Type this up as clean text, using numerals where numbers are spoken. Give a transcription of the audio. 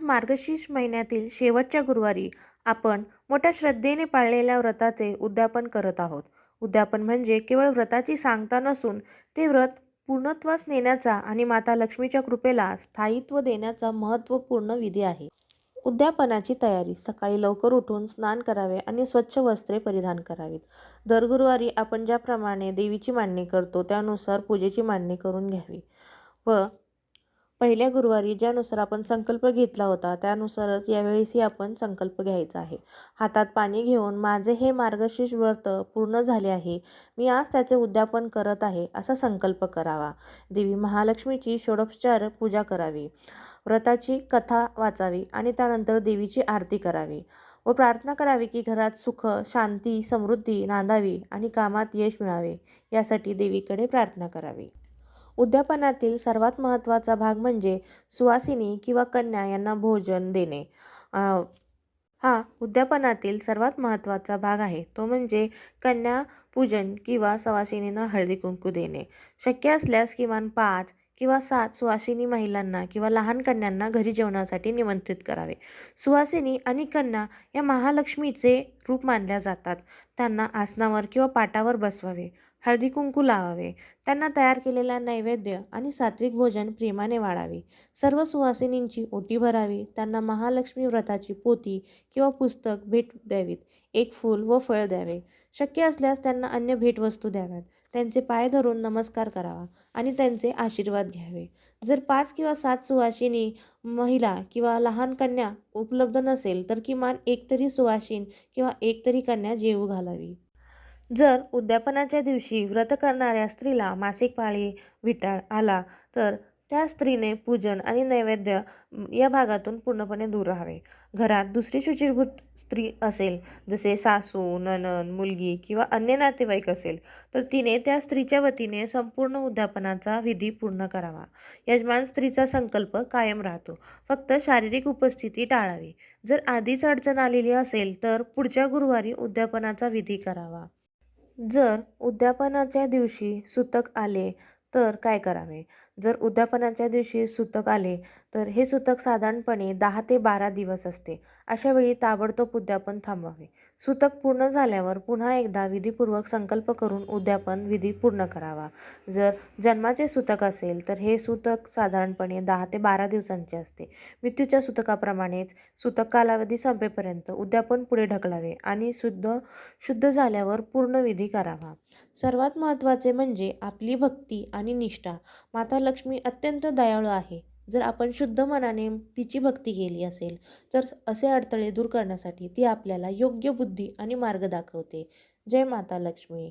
मार्गशीर्ष महिन्यातील शेवटच्या गुरुवारी आपण मोठ्या श्रद्धेने पाळलेल्या व्रताचे उद्यापन करत आहोत. उद्यापन म्हणजे केवळ व्रताची सांगता नसून ते व्रत पूर्णत्वास नेण्याचा आणि माता लक्ष्मीच्या कृपेला स्थायित्व देण्याचा महत्त्वपूर्ण विधी आहे. उद्यापनाची तयारी: सकाळी लवकर उठून स्नान करावे आणि स्वच्छ वस्त्रे परिधान करावीत. दर गुरुवारी आपण ज्याप्रमाणे देवीची मांडणी करतो त्यानुसार पूजेची मांडणी करून घ्यावी व पहिल्या गुरुवारी ज्यानुसार आपण संकल्प घेतला होता त्यानुसारच यावेळेसही आपण संकल्प घ्यायचा आहे. हातात पाणी घेऊन माझे हे मार्गशीर्ष व्रत पूर्ण झाले आहे, मी आज त्याचे उद्यापन करत आहे असा संकल्प करावा. देवी महालक्ष्मीची षोडशोपचार पूजा करावी, व्रताची कथा वाचावी आणि त्यानंतर देवीची आरती करावी व प्रार्थना करावी की घरात सुख, शांती, समृद्धी नांदावी आणि कामात यश मिळावे यासाठी देवीकडे प्रार्थना करावी. उद्यापनातील सर्वात महत्त्वाचा भाग म्हणजे सुवासिनी किंवा कन्या यांना भोजन देणे. हा उद्यापनातील सर्वात महत्त्वाचा भाग आहे, तो म्हणजे कन्या पूजन किंवा सुवासिनींना हळदी कुंकू देणे. शक्य असल्यास किमान 5 किंवा 7 सुवासिनी महिलांना किंवा लहान कन्यांना घरी जेवणासाठी निमंत्रित करावे. सुवासिनी आणि कन्या या महालक्ष्मीचे रूप मानल्या जातात. त्यांना आसनावर किंवा पाटावर बसवावे, हळदी कुंकू लावावे, त्यांना तयार केलेला नैवेद्य आणि सात्विक भोजन प्रेमाने वाढावे. सर्व सुवासिनींची ओटी भरावी, त्यांना महालक्ष्मी व्रताची पोथी किंवा पुस्तक भेट द्यावीत, एक फूल व फळ द्यावे. शक्य असल्यास त्यांना अन्य भेटवस्तू द्याव्यात. त्यांचे पाय धरून नमस्कार करावा आणि त्यांचे आशीर्वाद घ्यावे. जर 5 किंवा 7 सुवासिनी महिला किंवा लहान कन्या उपलब्ध नसेल तर किमान एक तरी सुवासीन किंवा एक तरी कन्या जेवू घालावी. जर उद्यापनाच्या दिवशी व्रत करणाऱ्या स्त्रीला मासिक पाळी विटाळ आला तर त्या स्त्रीने पूजन आणि नैवेद्य या भागातून पूर्णपणे दूर राहावे. घरात दुसरी शुचिर्भूत स्त्री असेल, जसे सासू, नणंद, मुलगी किंवा अन्य नातेवाईक असेल तर तिने त्या स्त्रीच्या वतीने संपूर्ण उद्यापनाचा विधी पूर्ण करावा. यजमान स्त्रीचा संकल्प कायम राहतो, फक्त शारीरिक उपस्थिती टाळावी. जर आधीच अडचण आलेली असेल तर पुढच्या गुरुवारी उद्यापनाचा विधी करावा. जर उद्यापनाच्या दिवशी सुतक आले तर काय करावे? जर उद्यापनाच्या दिवशी सुतक आले तर हे सुतक साधारणपणे 10 ते 12 दिवस असते. अशा वेळी ताबडतोब उद्यापन थांबवावे. सुतक पूर्ण झाल्यावर पुन्हा एकदा विधीपूर्वक संकल्प करून उद्यापन विधी पूर्ण करावा. जर जन्माचे सुतक असेल तर हे सुतक साधारणपणे 10 ते 12 दिवसांचे असते. मृत्यूच्या सुतकाप्रमाणेच सुतक कालावधी संपेपर्यंत उद्यापन पुढे ढकलावे आणि शुद्ध झाल्यावर पूर्ण विधी करावा. सर्वात महत्त्वाचे म्हणजे आपली भक्ती आणि निष्ठा. माता लक्ष्मी अत्यंत दयाळू आहे. जर आपण शुद्ध मनाने तिची भक्ती केली असेल तर असे अडथळे दूर करण्यासाठी ती आपल्याला योग्य बुद्धी आणि मार्ग दाखवते. जय माता लक्ष्मी.